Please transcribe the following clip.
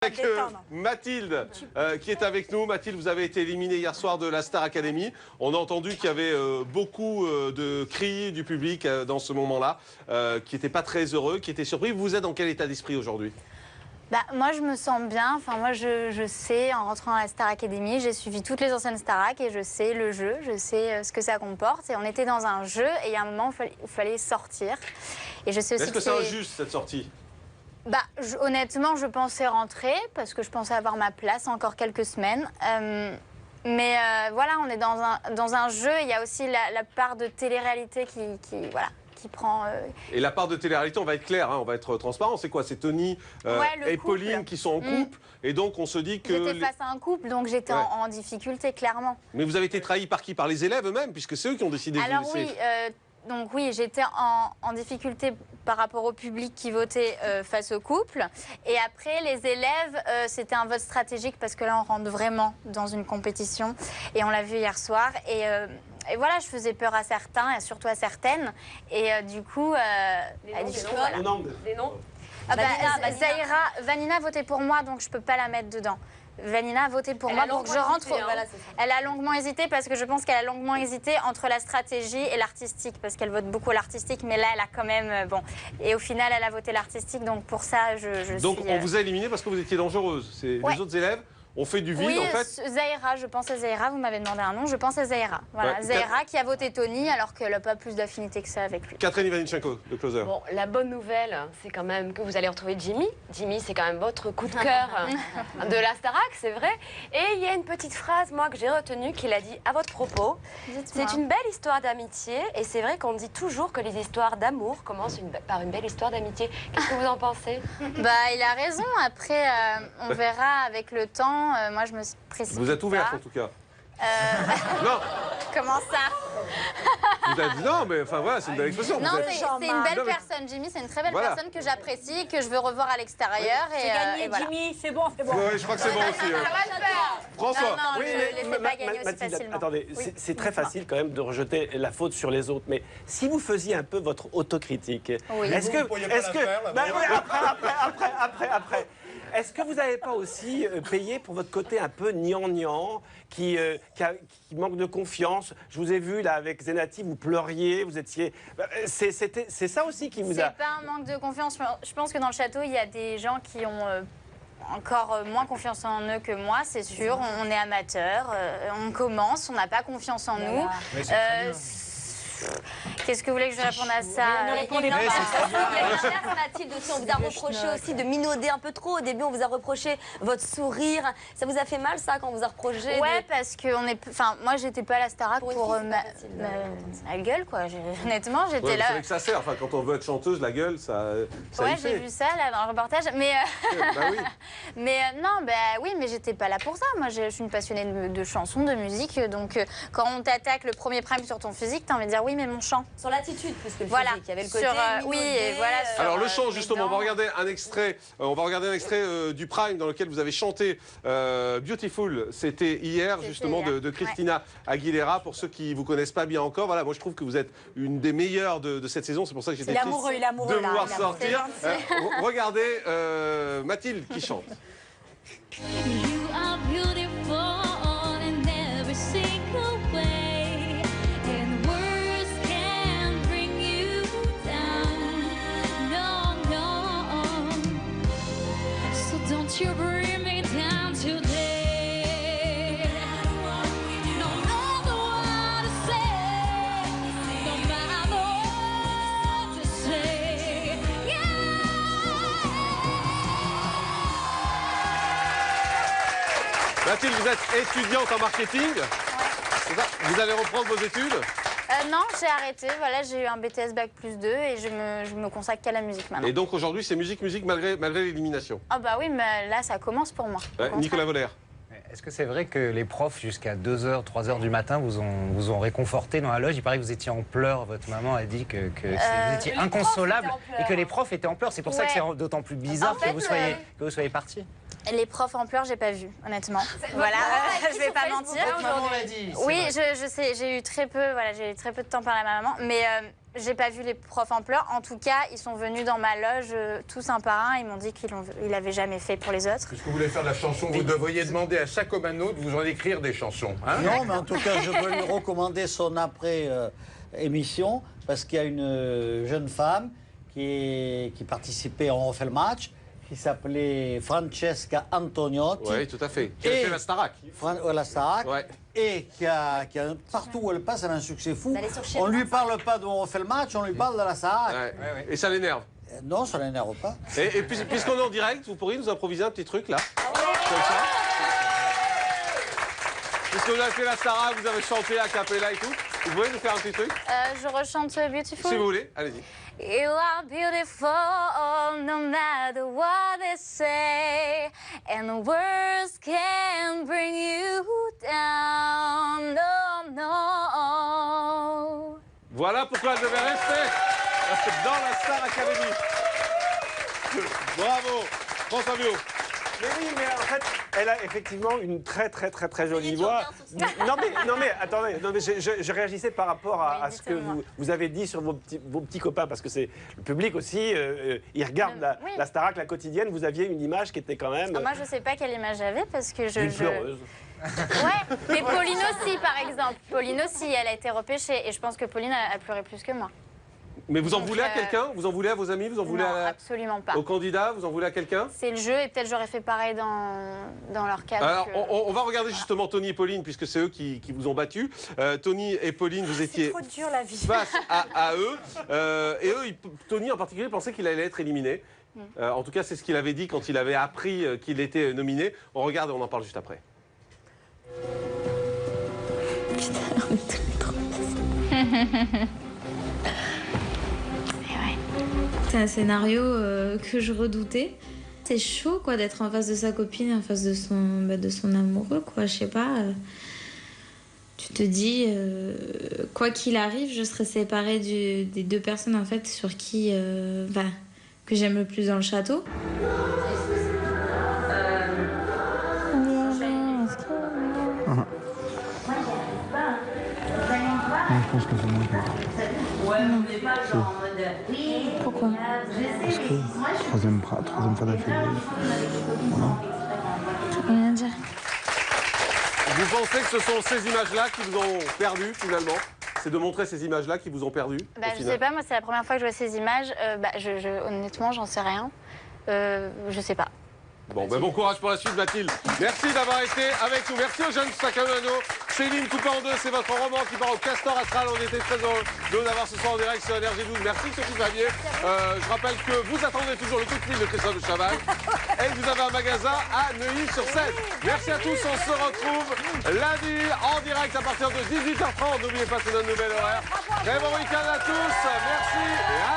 Avec Mathilde qui est avec nous. Mathilde, vous avez été éliminée hier soir de la Star Academy. On a entendu qu'il y avait beaucoup de cris du public dans ce moment-là, qui n'étaient pas très heureux, qui étaient surpris. Vous êtes dans quel état d'esprit aujourd'hui? Moi, je me sens bien. Enfin, moi, je sais, en rentrant à la Star Academy, j'ai suivi toutes les anciennes Starac et je sais le jeu, je sais ce que ça comporte. Et on était dans un jeu et il y a un moment où il fallait sortir. Et je sais aussi Est-ce que c'est injuste, cette sortie? Honnêtement, je pensais rentrer parce que je pensais avoir ma place encore quelques semaines. Mais voilà, on est dans un jeu. Il y a aussi la part de télé-réalité qui prend... Et la part de télé-réalité, on va être clair, hein, on va être transparent. C'est quoi? C'est Tony et Pauline qui sont en couple. Et donc, on se dit que... J'étais face à un couple, donc j'étais en difficulté, clairement. Mais vous avez été trahi par qui? Par les élèves eux-mêmes, puisque c'est eux qui ont décidé de vous laisser. Donc oui, j'étais en difficulté par rapport au public qui votait face au couple. Et après, les élèves, c'était un vote stratégique parce que là, on rentre vraiment dans une compétition. Et on l'a vu hier soir. Et voilà, je faisais peur à certains, et surtout à certaines. Et du coup... Des noms. Vanina a voté pour moi, donc je ne peux pas la mettre dedans. Vanina a voté pour moi pour que je rentre. Elle a longuement hésité parce que je pense qu'elle a longuement hésité entre la stratégie et l'artistique parce qu'elle vote beaucoup l'artistique, mais là elle a quand même Et au final elle a voté l'artistique, donc pour ça Donc on vous a éliminé parce que vous étiez dangereuse. Les autres élèves ont fait du vide en fait. Zahira, je pense à Zahira, vous m'avez demandé un nom, je pense à Zahira. Voilà, Zahira qui a voté Tony alors qu'elle n'a pas plus d'affinité que ça avec lui. Catherine Ivanichenko, le closer. Bon, la bonne nouvelle, c'est quand même que vous allez retrouver Jimmy. Jimmy, c'est quand même votre coup de cœur de la Starac, c'est vrai. Et il y a une petite phrase, moi, que j'ai retenue, qu'il a dit à votre propos. C'est une belle histoire d'amitié, et c'est vrai qu'on dit toujours que les histoires d'amour commencent par une belle histoire d'amitié. Qu'est-ce que vous en pensez? Il a raison. Après, on verra avec le temps. Moi, je me précipite. Vous êtes ouverte en tout cas. Non. Comment ça? Vous avez dit non, mais enfin voilà, c'est une belle expression. Non, c'est une belle personne, Jimmy. C'est une très belle personne que j'apprécie, que je veux revoir à l'extérieur. C'est gagné, voilà. Jimmy. C'est bon, c'est bon. Oui, je crois que c'est bon aussi. François. Non, je ne laissez pas gagner aussi facilement. Attendez, c'est très facile quand même de rejeter la faute sur les autres. Mais si vous faisiez un peu votre autocritique, est-ce que... Après. Est-ce que vous n'avez pas aussi payé pour votre côté un peu gnangnan, qui manque de confiance? Je vous ai vu là avec Zenati, vous pleuriez, vous étiez... C'est ça aussi qui vous a... C'est pas un manque de confiance. Je pense que dans le château, il y a des gens qui ont encore moins confiance en eux que moi, c'est sûr. On est amateurs, on commence, on n'a pas confiance en nous. Qu'est-ce que vous voulez que je réponde à ça? Mathilde aussi, on vous a reproché aussi de minauder un peu trop. Au début, on vous a reproché votre sourire. Ça vous a fait mal, ça, quand on vous a reproché? Ouais, parce que moi, j'étais pas à la Starac pour ma gueule, quoi. Honnêtement, j'étais là. Vous savez que ça sert. Enfin, quand on veut être chanteuse, la gueule, ça. Ouais, j'ai vu ça là dans le reportage. Mais mais j'étais pas là pour ça. Moi, je suis une passionnée de chansons, de musique. Donc, quand on t'attaque le premier prime sur ton physique, t'as envie de dire oui, mais mon chant. Sur l'attitude, parce que le physique, il y avait le côté Alors le chant, justement, on va regarder un extrait. Du Prime dans lequel vous avez chanté Beautiful. C'était hier, justement, de Christina Aguilera. Pour ceux qui vous connaissent pas bien encore, voilà, moi je trouve que vous êtes une des meilleures de cette saison. C'est pour ça que j'étais triste de vous voir sortir. Regardez Mathilde qui chante. You are beautiful in every single way, and words can bring you down. No, so don't you bring me down today. No matter what to say, no matter what to say, Mathilde, vous êtes étudiante en marketing. Vous allez reprendre vos études? Non, j'ai arrêté. Voilà, j'ai eu un BTS Bac +2 et je me consacre qu'à la musique maintenant. Et donc aujourd'hui, c'est musique malgré l'élimination? Ah bah oui, mais là, ça commence pour moi. Nicolas Voller. Est-ce que c'est vrai que les profs, jusqu'à 2h, 3h du matin, vous ont réconforté dans la loge? Il paraît que vous étiez en pleurs. Votre maman a dit que vous étiez inconsolable et que les profs étaient en pleurs. C'est pour ça que c'est d'autant plus bizarre que vous soyez partis. Les profs en pleurs, j'ai pas vu, honnêtement. Voilà, je vais pas mentir. Maman l'a dit. Oui, je sais, j'ai eu très peu de temps par la maman, mais J'ai pas vu les profs en pleurs. En tout cas, ils sont venus dans ma loge tous un par un. Ils m'ont dit qu'ils l'avaient jamais fait pour les autres. Puisque vous voulez faire de la chanson, vous devriez demander à chaque Omano de vous en écrire des chansons. Hein? Non, mais en tout cas, je peux lui recommander son après-émission, parce qu'il y a une jeune femme qui participait, on refait le match, qui s'appelait Francesca Antoniotti. Oui, tout à fait. Qui a fait la Starac. La Starac. Ouais. Et qui a partout où elle passe, elle a un succès fou. Sur On ne lui parle pas de On refait le match, on lui parle de la Starac. Ouais. Et ça l'énerve. Non, ça ne l'énerve pas. Et puisqu'on est en direct, vous pourriez nous improviser un petit truc là comme ça. Puisque vous avez fait la Starac, vous avez chanté a cappella et tout. Vous pouvez nous faire un petit truc Je rechante Beautiful. Si vous voulez, allez-y. You are beautiful no matter what they say, and the words can bring you down. No, no. Voilà pourquoi elle devait rester dans la Star Academy. Bravo, François Bio. Mais oui, mais en fait, elle a effectivement une très jolie voix. Non mais attendez, non, mais je réagissais par rapport à ce que vous avez dit sur vos petits copains, parce que c'est le public aussi, il regarde la Starac, la quotidienne. Vous aviez une image qui était quand même. Moi, je sais pas quelle image j'avais parce que Une pleureuse. Ouais, mais Pauline aussi, par exemple. Pauline aussi, elle a été repêchée, et je pense que Pauline a pleuré plus que moi. Mais vous en voulez à quelqu'un? Vous en voulez à vos amis? Vous en voulez absolument pas. Aux candidats? Vous en voulez à quelqu'un? C'est le jeu, et peut-être j'aurais fait pareil dans leur cas. Alors, on va regarder justement Tony et Pauline, puisque c'est eux qui vous ont battus. Tony et Pauline, vous étiez trop dur, la vie. face à eux. Et eux, Tony en particulier, pensait qu'il allait être éliminé. En tout cas, c'est ce qu'il avait dit quand il avait appris qu'il était nominé. On regarde et on en parle juste après. C'est un scénario que je redoutais. C'est chaud quoi d'être en face de sa copine, en face de son amoureux quoi. Je sais pas. Tu te dis quoi qu'il arrive, je serai séparée des deux personnes en fait sur qui que j'aime le plus dans le château. Je pense que c'est moi qui Pourquoi? Parce que troisième fois d'affilée. Voilà. Rien à dire. Vous pensez que ce sont ces images-là qui vous ont perdu finalement? C'est de montrer ces images-là qui vous ont perdu? Je sais pas, moi c'est la première fois que je vois ces images. Honnêtement, j'en sais rien. Je sais pas. Bon, bon courage pour la suite, Mathilde. Merci d'avoir été avec nous. Merci aux jeunes Staccanovano. Céline, coupée en deux, c'est votre roman qui part au Castor Astral. On était très heureux de vous avoir ce soir en direct sur NRJ12. Merci Sophie Favier. Je rappelle que vous attendez toujours le coup de fil de Christophe de Chaval. Et que vous avez un magasin à Neuilly-sur-Seine. Merci à tous. On se retrouve lundi en direct à partir de 18h30. N'oubliez pas, c'est notre nouvel horaire. Très bon week-end à tous. Merci et à